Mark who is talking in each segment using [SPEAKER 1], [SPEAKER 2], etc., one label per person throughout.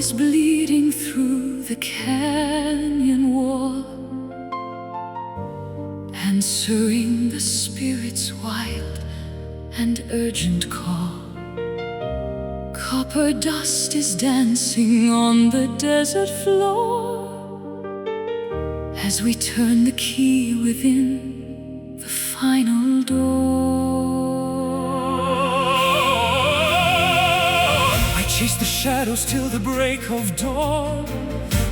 [SPEAKER 1] is bleeding through the canyon wall, answering the spirit's wild and urgent call. Copper dust is dancing on the desert floor as we turn the key within the final door.
[SPEAKER 2] I chase the shadows till the break of dawn,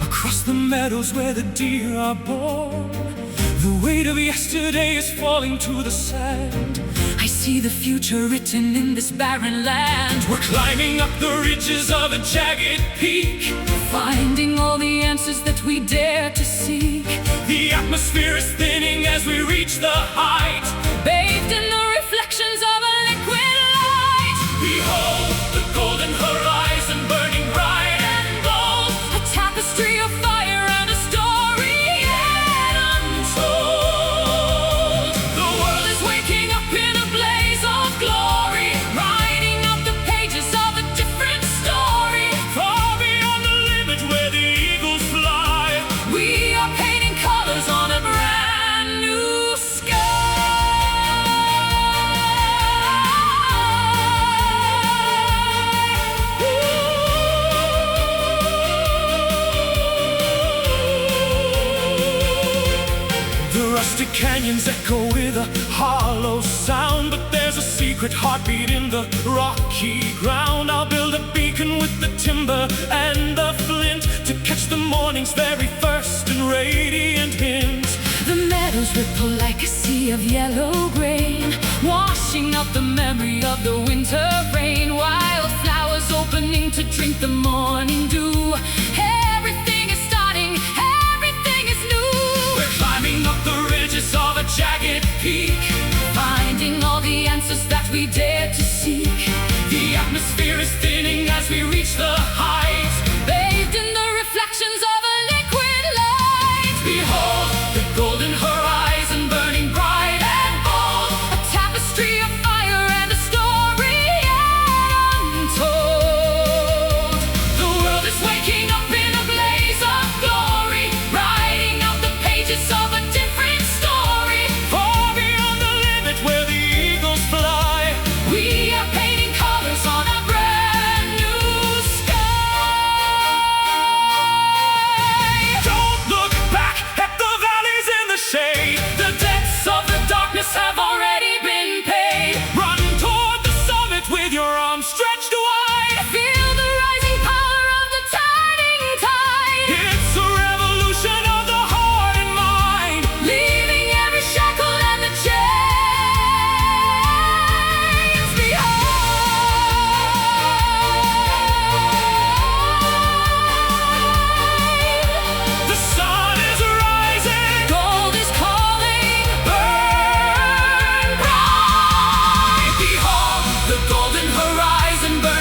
[SPEAKER 2] across the meadows where the deer are born. The weight of yesterday is falling to the sand.
[SPEAKER 1] I see the future written in this barren land.
[SPEAKER 2] We're climbing up the ridges of a jagged peak,
[SPEAKER 1] finding all the answers that we dare to seek.
[SPEAKER 2] The atmosphere is thinning as we reach the height,
[SPEAKER 1] bathed in the reflections of a liquid light.
[SPEAKER 2] Behold the golden horizon burning bright and bold,
[SPEAKER 1] a tapestry of fire and a story yet untold.
[SPEAKER 2] The world is waking up in a blaze of glory,
[SPEAKER 1] writing up the pages of a different story.
[SPEAKER 2] far beyond the limit where the eagles fly.
[SPEAKER 1] We are painting colors on a brand new sky.
[SPEAKER 2] The rustic canyons echo with a hollow sound, but there's a secret heartbeat in the rocky ground. I'll build a beacon with the timber and the flint to catch the morning's very first and radiant hint.
[SPEAKER 1] The meadows ripple like a sea of yellow grain, washing out the memory of the winter rain. Wildflowers opening to drink the morning dew. Everything is starting, everything is new.
[SPEAKER 2] We're climbing up the ridges of a jagged peak,
[SPEAKER 1] Finding all the answers that we dare to seek.
[SPEAKER 2] the atmosphere is thinning as we reach the height,
[SPEAKER 1] Bathed in the reflections of a liquid light.
[SPEAKER 2] behold the golden horizon burning bright and bold,
[SPEAKER 1] A tapestry of fire and a story yet untold.
[SPEAKER 2] the world is waking up in a blaze of glory,
[SPEAKER 1] Writing out the pages of a different story.
[SPEAKER 2] far beyond the limit where the eagles fly.
[SPEAKER 1] We are painting colors on a brand new sky.
[SPEAKER 2] Don't look back at the valleys in the shade, the depths of the darkness have already been paid. Run toward the summit with your arms stretched wide.
[SPEAKER 1] Feel the rising power of the turning tide,
[SPEAKER 2] It's a revolution of the heart and mind,
[SPEAKER 1] leaving every shackle and the chains behind.
[SPEAKER 2] the sun is rising,
[SPEAKER 1] Gold is calling,
[SPEAKER 2] burn bright. Behold the golden horizon burning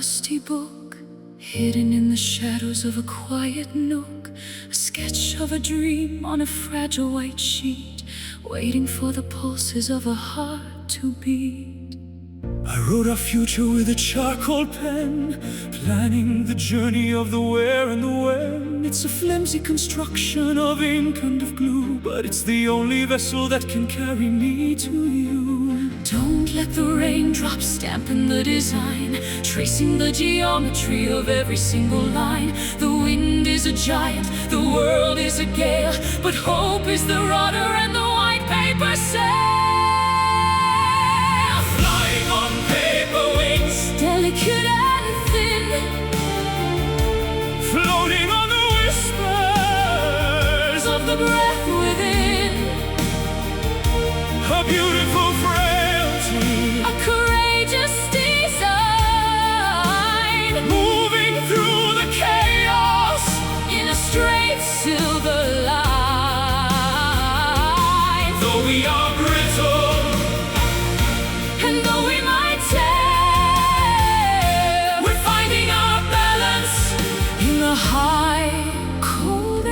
[SPEAKER 1] dusty book, hidden in the shadows of a quiet nook, a sketch of a dream on a fragile white sheet, waiting for the pulses of a heart to beat.
[SPEAKER 2] I wrote our future with a charcoal pen, planning the journey of the where and the when. It's a flimsy construction of ink and of glue, but it's the only vessel that can carry me to you.
[SPEAKER 1] Don't let the raindrops dampen the design, tracing the geometry of every single line. The wind is a giant, the world is a gale, but hope is the rudder and the white paper sail.
[SPEAKER 2] Flying on paper wings,
[SPEAKER 1] Delicate and thin,
[SPEAKER 2] floating on the whispers
[SPEAKER 1] of the breath within.
[SPEAKER 2] A beautiful frailty,
[SPEAKER 1] A courageous design,
[SPEAKER 2] moving through the chaos
[SPEAKER 1] in a straight silver line.
[SPEAKER 2] though we are brittle.
[SPEAKER 1] And though we might tear,
[SPEAKER 2] We're finding our balance
[SPEAKER 1] in the high, cold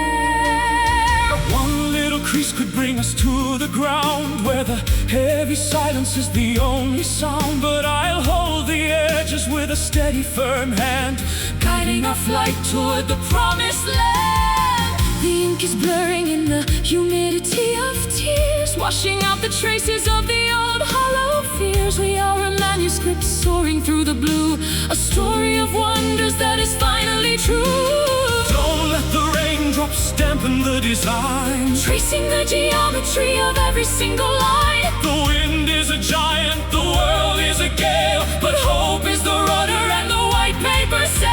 [SPEAKER 1] air.
[SPEAKER 2] One little crease could bring us to the ground, where the heavy silence is the only sound. But I'll hold the edges with a steady, firm hand,
[SPEAKER 1] Guiding our flight toward the promised land. The ink is blurring in the humidity of tears, washing out the traces of the old hollow fears. We are a manuscript soaring through the blue, a story of wonders that is finally true.
[SPEAKER 2] don't let the raindrops dampen the design.
[SPEAKER 1] Tracing the geometry of every single line.
[SPEAKER 2] The wind is a giant, the world is a gale, but hope is the rudder and the white paper sail.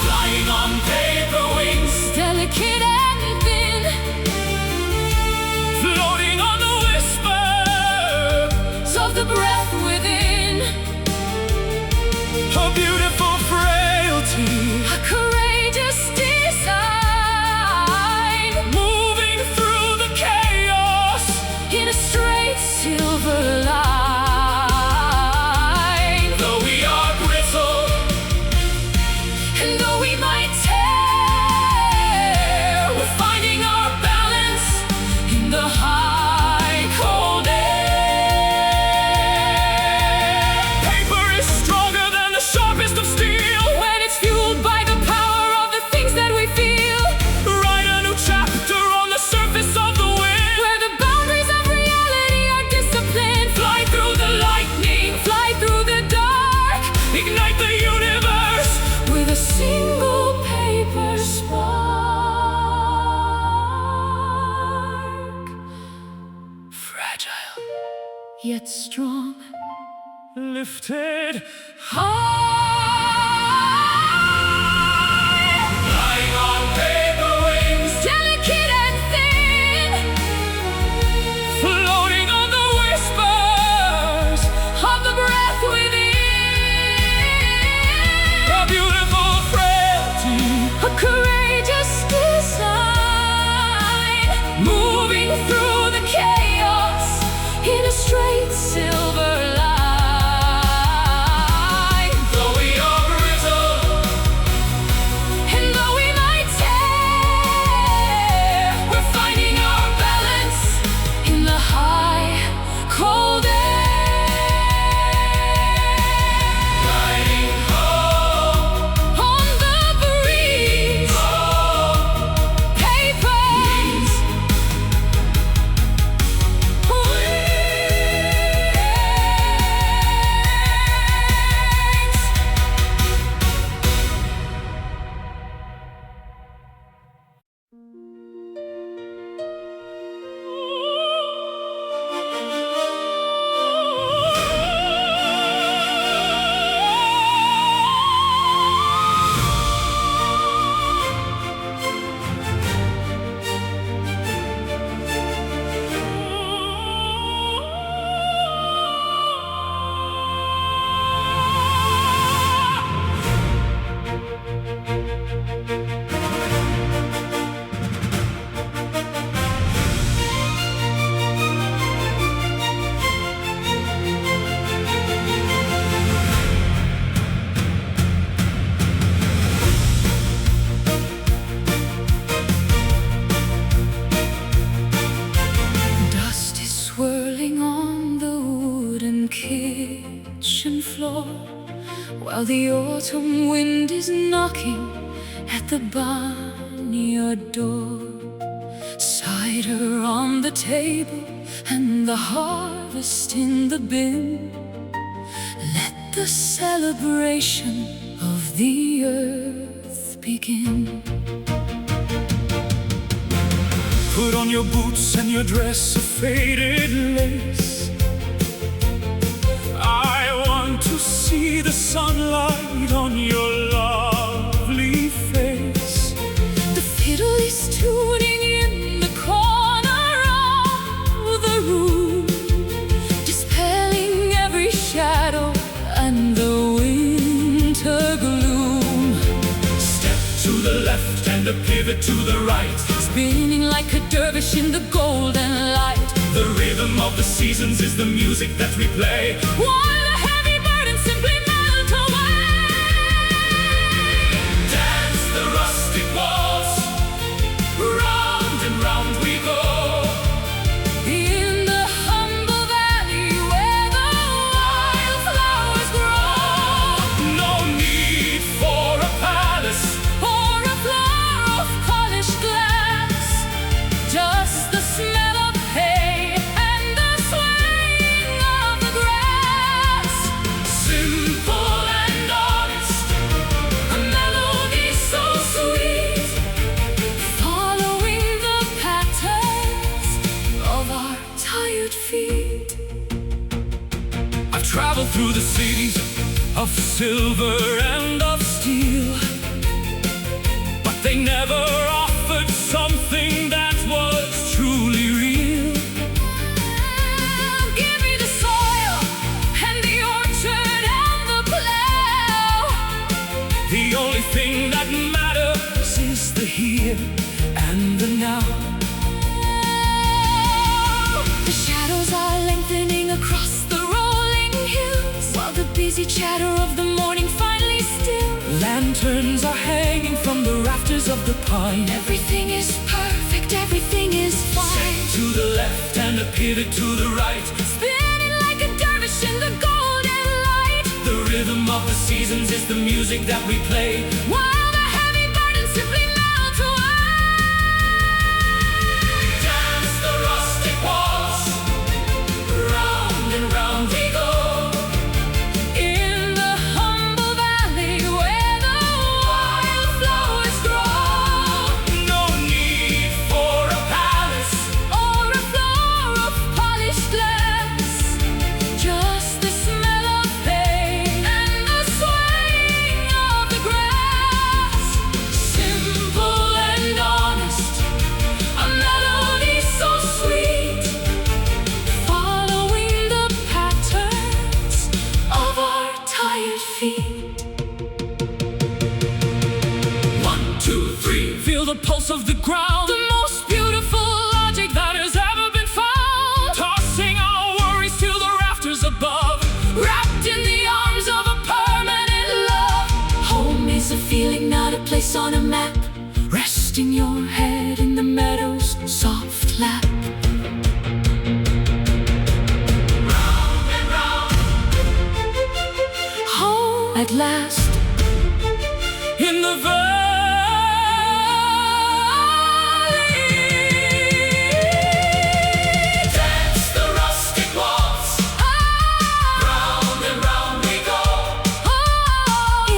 [SPEAKER 2] Flying on paper wings,
[SPEAKER 1] Delicate and thin,
[SPEAKER 2] floating on the whispers
[SPEAKER 1] of the breath within.
[SPEAKER 2] a beautiful frailty,
[SPEAKER 1] A courageous design,
[SPEAKER 2] moving through the chaos
[SPEAKER 1] in a straight silver line.
[SPEAKER 2] though we are brittle.
[SPEAKER 1] And though we might tear,
[SPEAKER 2] We're finding our balance
[SPEAKER 1] in the high, cold air.
[SPEAKER 2] paper is stronger than the sharpest of steel.
[SPEAKER 1] When it's fueled by the power of the things that we feel,
[SPEAKER 2] Write a new chapter on the surface of the wind.
[SPEAKER 1] where the boundaries of reality are disciplined.
[SPEAKER 2] Fly through the lightning,
[SPEAKER 1] Fly through the dark
[SPEAKER 2] ignite the universe.
[SPEAKER 1] with a single paper spark. Fragile, yet strong.
[SPEAKER 2] Lifted
[SPEAKER 1] High,
[SPEAKER 2] flying on paper wings,
[SPEAKER 1] delicate and thin,
[SPEAKER 2] floating on the whispers
[SPEAKER 1] of the breath within.
[SPEAKER 2] a beautiful frailty,
[SPEAKER 1] A courageous design, moving through the chaos in a straight silver line. while the autumn wind is knocking at the barnyard door. Cider on the table and the harvest in the bin. Let the celebration of the earth begin.
[SPEAKER 2] Put on your boots and your dress of faded lace. I want to see the sunlight on your lovely face.
[SPEAKER 1] The fiddle is tuning in the corner of the room, dispelling every shadow and the winter gloom.
[SPEAKER 2] Step to the left and a pivot to the right,
[SPEAKER 1] spinning like a dervish in the golden light.
[SPEAKER 2] The rhythm of the seasons is the music that we play,
[SPEAKER 1] while the heavy burdens simply melt away.
[SPEAKER 2] Dance the rustic waltz, round and round we go.
[SPEAKER 1] In the humble valley where the wildflowers grow.
[SPEAKER 2] No need for a palace
[SPEAKER 1] or a floor of polished glass, just the smell of hay and the swaying of the grass.
[SPEAKER 2] simple and honest,
[SPEAKER 1] A melody so sweet, following the patterns of our tired feet.
[SPEAKER 2] I've traveled through the cities of silver and of steel, but they never offered something that was truly real.
[SPEAKER 1] Give me the soil and the orchard and the plow.
[SPEAKER 2] The only thing that matters is the here and the now.
[SPEAKER 1] The shadows are lengthening across the rolling hills, while the busy chatter of the morning finally stills.
[SPEAKER 2] Lanterns are hanging from the rafters of the pine.
[SPEAKER 1] Everything is perfect, everything is fine.
[SPEAKER 2] To the left and a pivot to the right,
[SPEAKER 1] Spinning like a dervish in the golden light,
[SPEAKER 2] the rhythm of the seasons is the music that we play,
[SPEAKER 1] while the heavy burdens simply melt away.
[SPEAKER 2] dance the rustic waltz, round and round we go.
[SPEAKER 1] In the humble valley where the wildflowers grow.
[SPEAKER 2] No need for a palace
[SPEAKER 1] Or a floor of polished glass, just the smell of hay and the swaying of the grass. Simple and honest, a melody so sweet, following the patterns of our tired feet.
[SPEAKER 2] 1, 2, 3, feel the pulse of the ground,
[SPEAKER 1] The most beautiful logic that has ever been found,
[SPEAKER 2] tossing our worries to the rafters above.
[SPEAKER 1] wrapped in the arms of a permanent love. Home is a feeling, not a place on a map. Resting your head in the meadow's soft lap.
[SPEAKER 2] Round and round
[SPEAKER 1] Home at last.
[SPEAKER 2] in the valley. Dance the rustic waltz, round and round we go.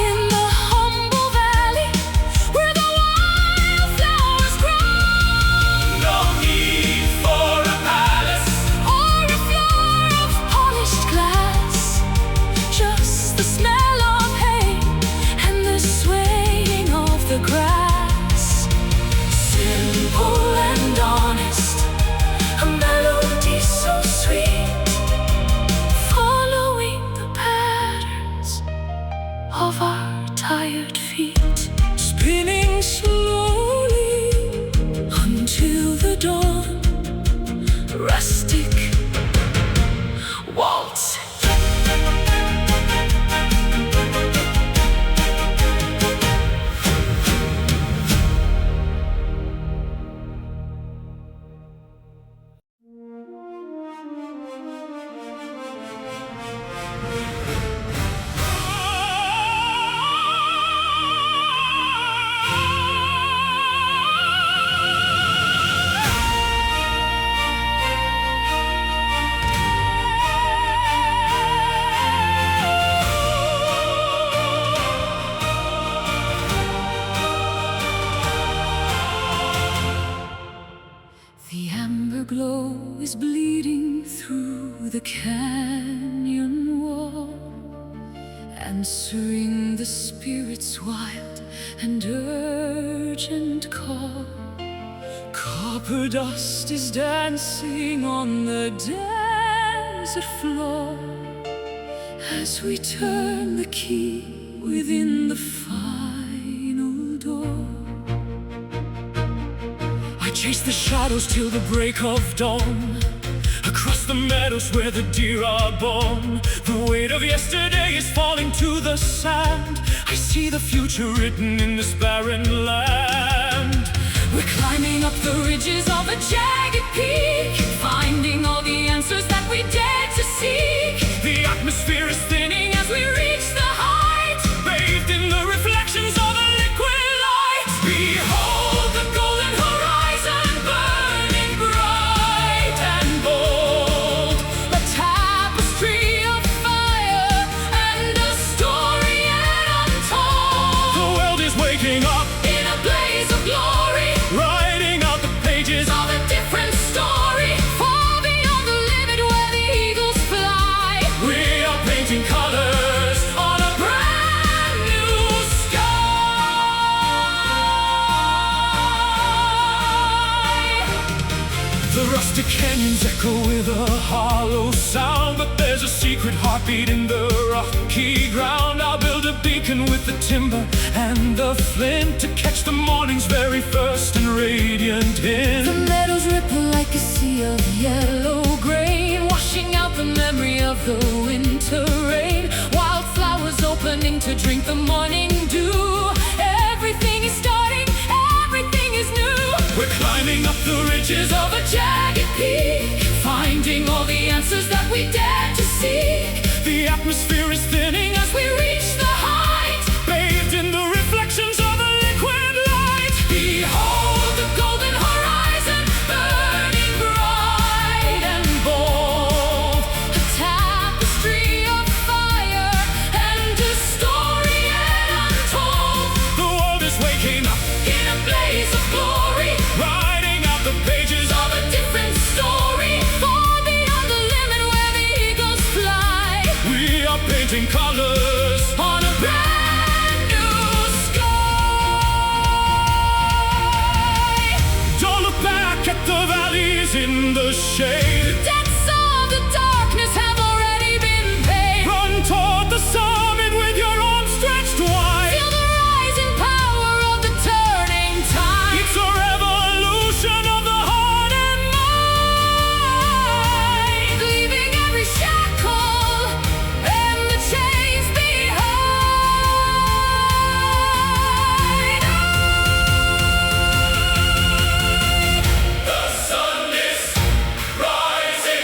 [SPEAKER 1] In the humble valley where the wildflowers grow.
[SPEAKER 2] No need for a palace
[SPEAKER 1] Or a floor of polished glass, just the smell of hay and the swaying of the grass. Simple and honest, a melody so sweet, following the patterns of our tired feet.
[SPEAKER 2] spinning slowly
[SPEAKER 1] Until the dawn, rustic waltz. is bleeding through the canyon wall, answering the spirit's wild and urgent call. Copper dust is dancing on the desert floor as we turn the key within the final door. I chase the shadows till the break of dawn, across the meadows where the deer are born. The weight of yesterday is falling to the sand. I see the future written in this barren land. We're climbing up the ridges of a jagged peak, finding all the answers that we dared to seek. The atmosphere is thinning as we reach the height, bathed in the reflections of a liquid light. Behold the golden horizon, burning bright and bold, a tapestry of fire and a story yet untold.
[SPEAKER 2] The world is waking up
[SPEAKER 1] In a blaze of glory,
[SPEAKER 2] writing out the pages
[SPEAKER 1] of a different story, far beyond the limit where the eagles fly.
[SPEAKER 2] We are painting colors
[SPEAKER 1] On a brand new sky.
[SPEAKER 2] The rustic canyons echo with a hollow sound, but there's a secret heartbeat in the rocky ground. I'll build a beacon with the timber and the flint to catch the morning's very first and radiant hint.
[SPEAKER 1] The meadows ripple like a sea of yellow grain, washing out the memory of the winter rain. Wildflowers opening to drink the morning dew. Everything is starting, everything is new.
[SPEAKER 2] We're climbing up the ridges
[SPEAKER 1] Of a jagged peak, finding all the answers that we dared to seek.
[SPEAKER 2] The atmosphere is thinning
[SPEAKER 1] As we reach the height,
[SPEAKER 2] bathed in the reflections of a liquid light.
[SPEAKER 1] behold the golden horizon, burning bright and bold, a tapestry of fire and a story yet untold.
[SPEAKER 2] The world is waking up,
[SPEAKER 1] In a blaze of glory,
[SPEAKER 2] writing out the pages
[SPEAKER 1] of a different story, far beyond the limit where the eagles fly.
[SPEAKER 2] We are painting colors
[SPEAKER 1] On a brand new sky.
[SPEAKER 2] Don't look back at the valleys in the shade.
[SPEAKER 1] Debts of the darkness have already been paid.
[SPEAKER 2] Run toward the summit with your arms stretched wide.
[SPEAKER 1] Feel the rising power of the turning tide.
[SPEAKER 2] It's a revolution of the heart and mind.
[SPEAKER 1] Leaving every shackle and the chains behind.
[SPEAKER 2] The sun is rising.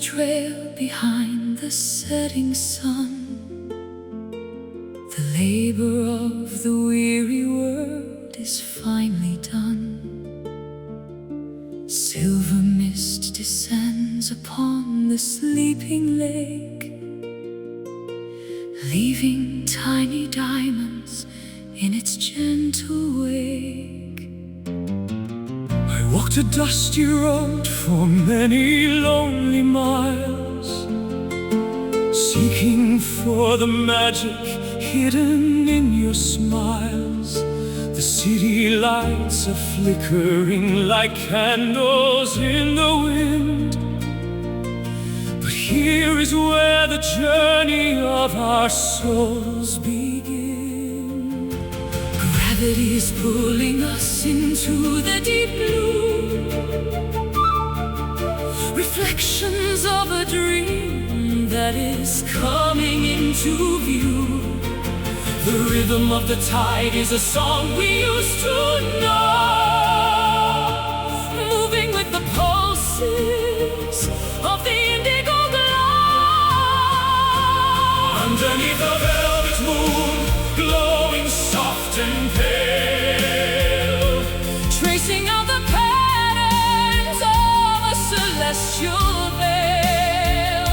[SPEAKER 1] trail behind the setting sun. The labor of the weary world is finally done. Silver mist descends upon the sleeping lake, leaving tiny diamonds in its gentle wake.
[SPEAKER 2] I walked a dusty road for many lonely miles, seeking for the magic hidden in your smiles. The city lights are flickering like candles in the wind, but here is where the journey of our souls begin.
[SPEAKER 1] Gravity is pulling us into the deep blue, reflections of a dream that is coming into view. The rhythm of the tide is a song we used to know, moving with the pulses of the indigo glow.
[SPEAKER 2] Underneath a velvet moon, glowing soft and pale,
[SPEAKER 1] Tracing out the patterns of a celestial veil.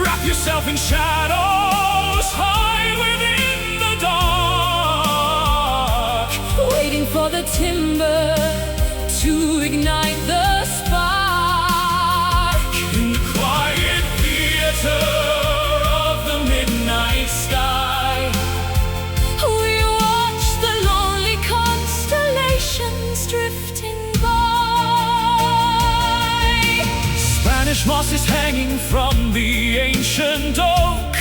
[SPEAKER 2] wrap yourself in shadows, hide within the dark,
[SPEAKER 1] Waiting for the timber to ignite the spark.
[SPEAKER 2] in the quiet theater of the midnight sky.
[SPEAKER 1] We watch the lonely constellations drifting by.
[SPEAKER 2] Spanish moss is hanging from the ancient oak,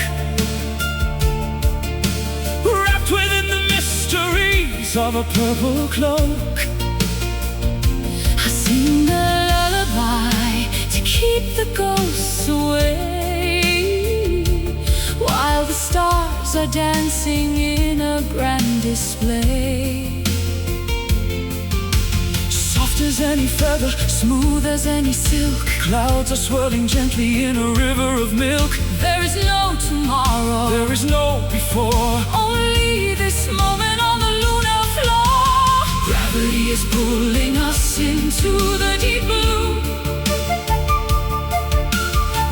[SPEAKER 2] wrapped within the mysteries of a purple cloak.
[SPEAKER 1] I sing a lullaby to keep the ghosts away, while the stars are dancing in a grand display.
[SPEAKER 2] Soft as any feather,
[SPEAKER 1] Smooth as any silk,
[SPEAKER 2] clouds are swirling gently in a river of milk.
[SPEAKER 1] there is no tomorrow,
[SPEAKER 2] There is no before.
[SPEAKER 1] only this moment on the lunar floor. Gravity is pulling us into the deep blue,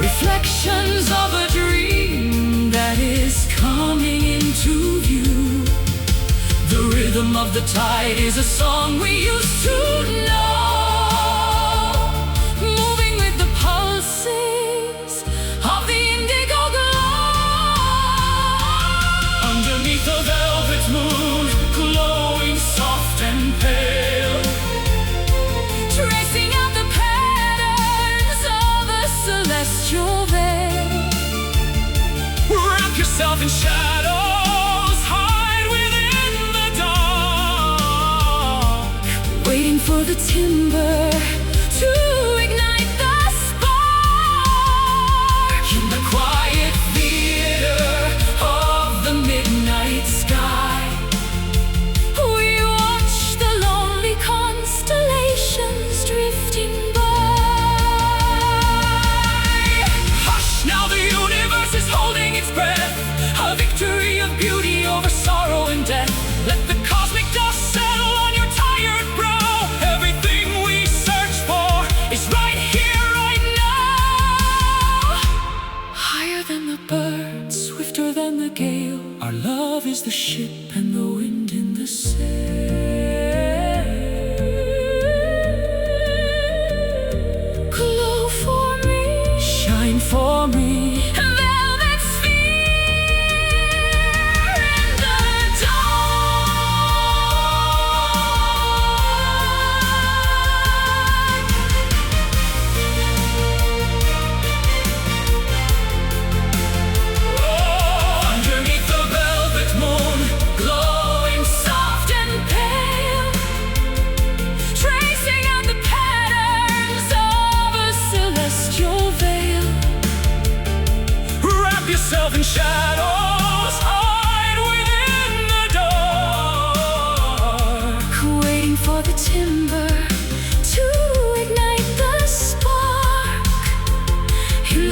[SPEAKER 1] reflections of a dream that is coming into view. The rhythm of the tide is a song we used to know, moving with the pulses of the indigo glow.
[SPEAKER 2] Underneath the velvet moon, glowing soft and pale,
[SPEAKER 1] Tracing out the patterns of a celestial veil.
[SPEAKER 2] wrap yourself in shadows, hide within the dark,
[SPEAKER 1] Waiting for the timber to ignite the spark.
[SPEAKER 2] in the quiet theater of the midnight sky.
[SPEAKER 1] We watch the lonely constellations drifting by.
[SPEAKER 2] Hush, now the universe is holding its breath, a victory of beauty over sorrow and death. Let the cosmic dust settle on your tired brow. Everything we search for is right here, right now.
[SPEAKER 1] Higher than the bird, swifter than the gale,
[SPEAKER 2] Our love is the ship and the wind in the sail.
[SPEAKER 1] glow for me,
[SPEAKER 2] Shine for me,
[SPEAKER 1] velvet sphere in the dark.
[SPEAKER 2] underneath the velvet moon, glowing soft and pale,
[SPEAKER 1] Tracing out the patterns of a celestial veil.
[SPEAKER 2] wrap yourself in shadows, hide within the dark,
[SPEAKER 1] Waiting for the timber to ignite the spark. In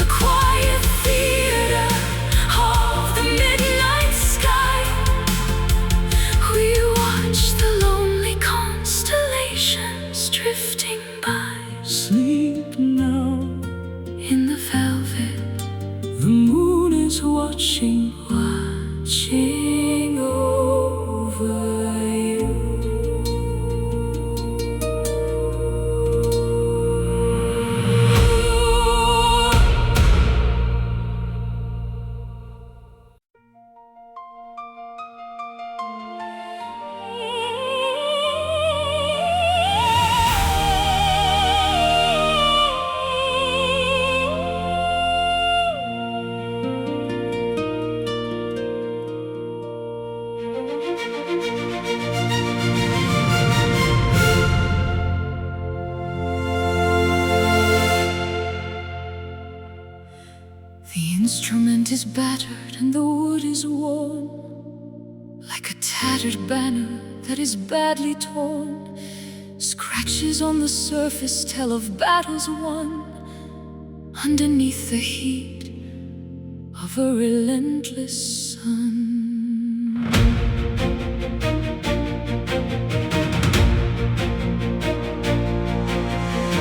[SPEAKER 1] The instrument is battered and the wood is worn, like a tattered banner that is badly torn. Scratches on the surface tell of battles won, underneath the heat of a relentless sun.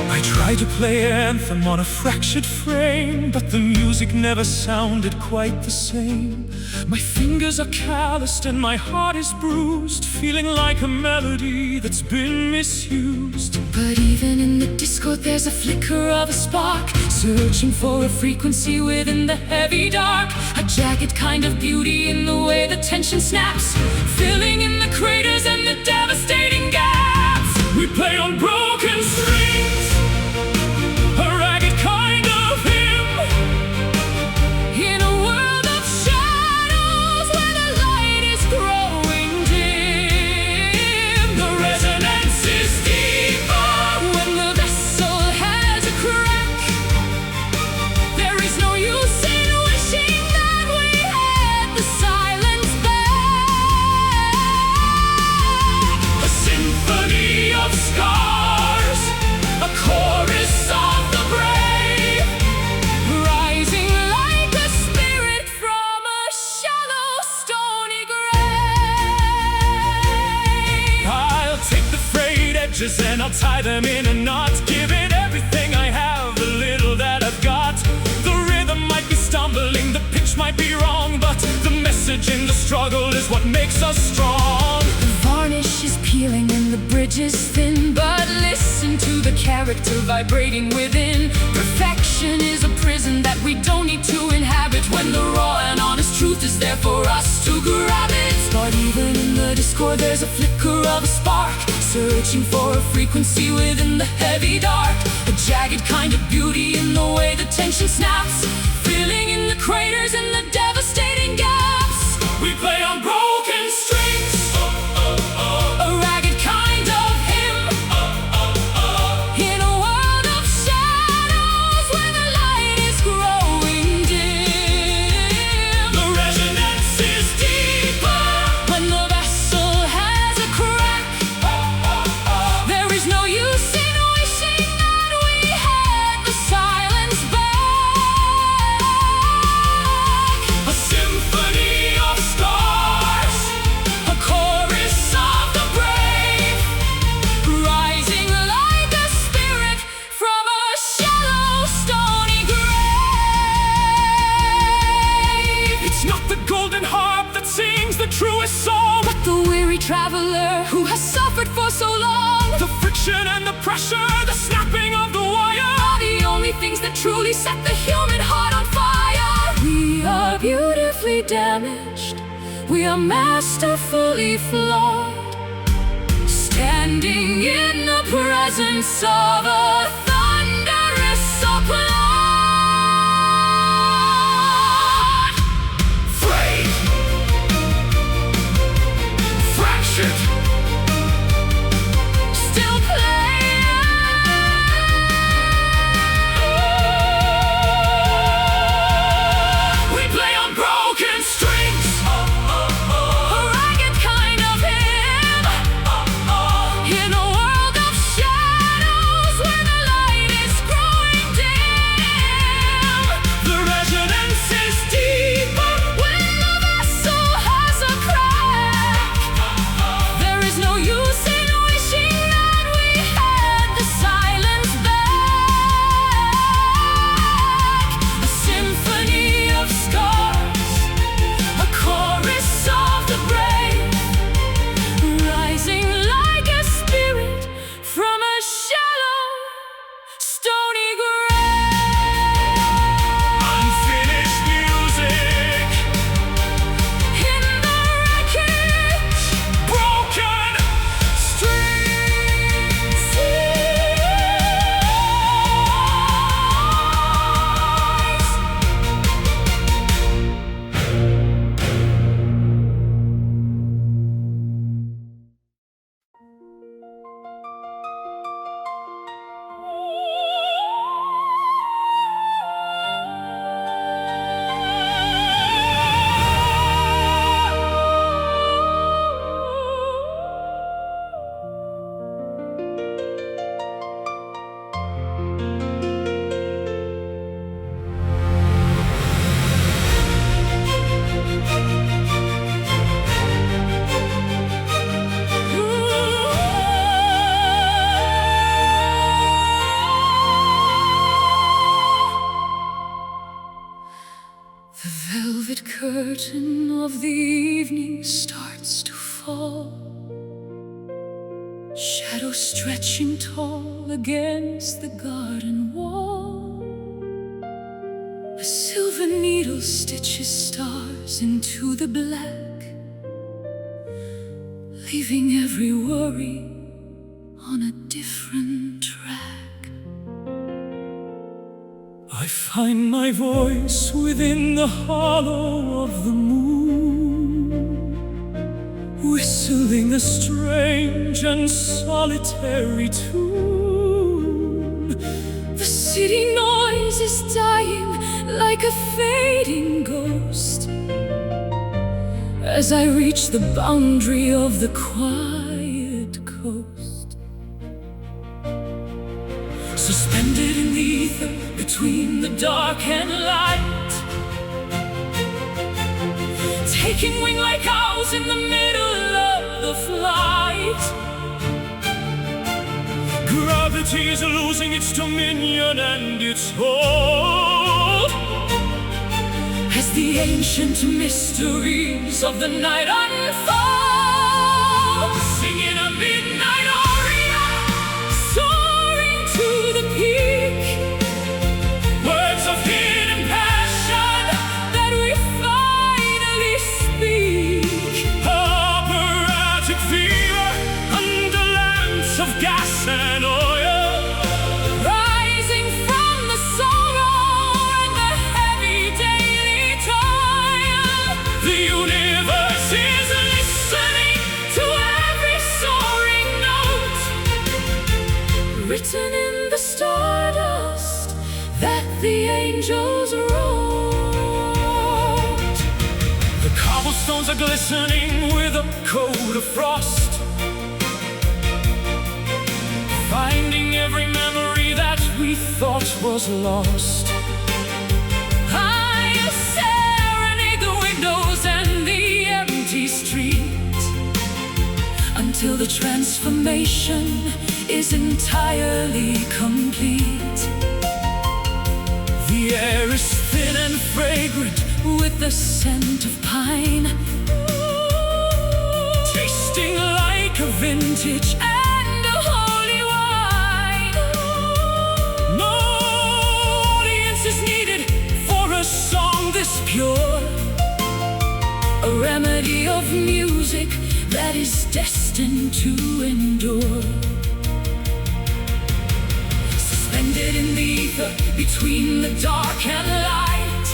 [SPEAKER 2] I tried to play anthem on a fractured frame, but the music never sounded quite the same. My fingers are calloused and my heart is bruised, feeling like a melody that's been misused.
[SPEAKER 1] But even in the discord there's a flicker of a spark, searching for a frequency within the heavy dark. A jagged kind of beauty in the way the tension snaps, filling in the craters and the devastating gaps.
[SPEAKER 2] We play on broken strings, a ragged kind of hymn,
[SPEAKER 1] in a world of shadows where the light is growing dim.
[SPEAKER 2] the resonance is deeper.
[SPEAKER 1] When the vessel has a crack, there is no use in wishing that we had the silence back.
[SPEAKER 2] A symphony of scars, a chorus of the brave,
[SPEAKER 1] Rising like a spirit from a shallow, stony grave.
[SPEAKER 2] I'll take the frayed edges and I'll tie them in a knot, give it everything I have, the little that I've got. The rhythm might be stumbling, the pitch might be wrong, but the message in the struggle is what makes us strong.
[SPEAKER 1] The varnish is peeling and the bridge is thin, but listen to the character vibrating within. Perfection is a prison that we don't need to inhabit, when the raw and honest truth is there for us to grab it. But even in the discord there's a flicker of a spark, searching for a frequency within the heavy dark. A jagged kind of beauty in the way the tension snaps, filling in the craters and the devastating gaps.
[SPEAKER 2] We play on broken strings,
[SPEAKER 1] A ragged kind of hymn, in a world of shadows where the light is growing dim.
[SPEAKER 2] the resonance is deeper.
[SPEAKER 1] When the vessel has a crack, there is no use in wishing that we had the silence back.
[SPEAKER 2] A symphony of scars,
[SPEAKER 1] A chorus of the brave, rising like a spirit from a shallow, stony grave.
[SPEAKER 2] it's not the golden harp that sings the truest song,
[SPEAKER 1] But the weary traveler who has suffered for so long,
[SPEAKER 2] the friction and the pressure, the snapping of the wire,
[SPEAKER 1] are the only things that truly set the human heart on fire. We are beautifully damaged, we are masterfully flawed, standing in the presence of a thunderous applaud.
[SPEAKER 2] frayed, fractured,
[SPEAKER 1] Still playing.
[SPEAKER 2] we play on broken strings,
[SPEAKER 1] A ragged kind of hymn, in a world of shadows where the light The velvet curtain of the evening starts to fall, shadows stretching tall against the garden wall. A silver needle stitches stars into the black, leaving every worry on a different track. I find my voice within the hollow of the moon, whistling a strange and solitary tune. The city noise is dying like a fading ghost as I reach the boundary of the quiet coast. Suspended in the ether between the dark and light, taking wing like owls in the middle of the flight. Gravity is losing its dominion and its hold as the ancient mysteries of the night unfold. Singing a midnight aria, soaring to the peak, words of hidden passion that we finally speak. Operatic fever under lamps of gas and oil, rising from the sorrow and the heavy daily toil. The universe is listening to every soaring note, written in the stardust that the angels wrote. The cobblestones are glistening with a coat of frost, finding every memory that we thought was lost. I serenade the windows and the empty street until the transformation is entirely complete. The air is thin and fragrant with the scent of pine, tasting like a vintage and a holy wine. No audience is needed for a song this pure, a remedy of music that is destined to endure. Suspended in the ether between the dark and light,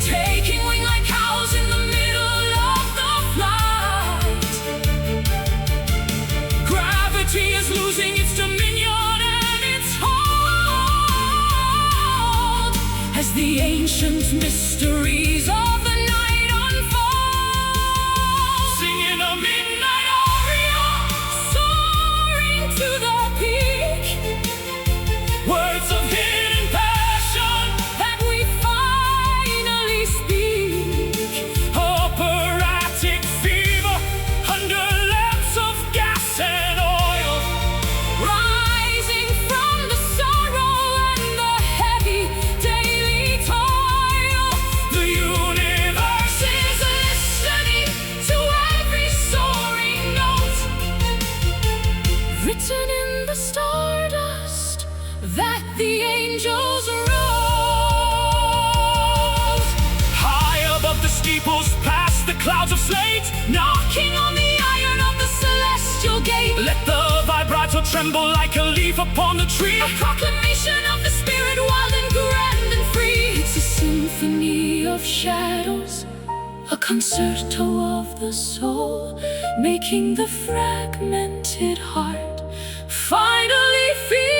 [SPEAKER 1] taking wing like owls in the middle of the flight. Gravity is losing its dominion and its hold as the ancient mysteries of the night unfold. Singing a midnight aria, soaring to the peak, words of hidden passion that we finally speak. Operatic fever under lamps of gas and oil, rising from the sorrow and the heavy daily toil. The universe is listening to every soaring note, written in the stardust that the angels wrote. High above the steeples, past the clouds of slate, knocking on the iron of the celestial gate. Let the vibrato tremble like a leaf upon the tree, a proclamation of the spirit, wild and grand and free. It's a symphony of shadows, a concerto of the soul, making the fragmented heart finally feel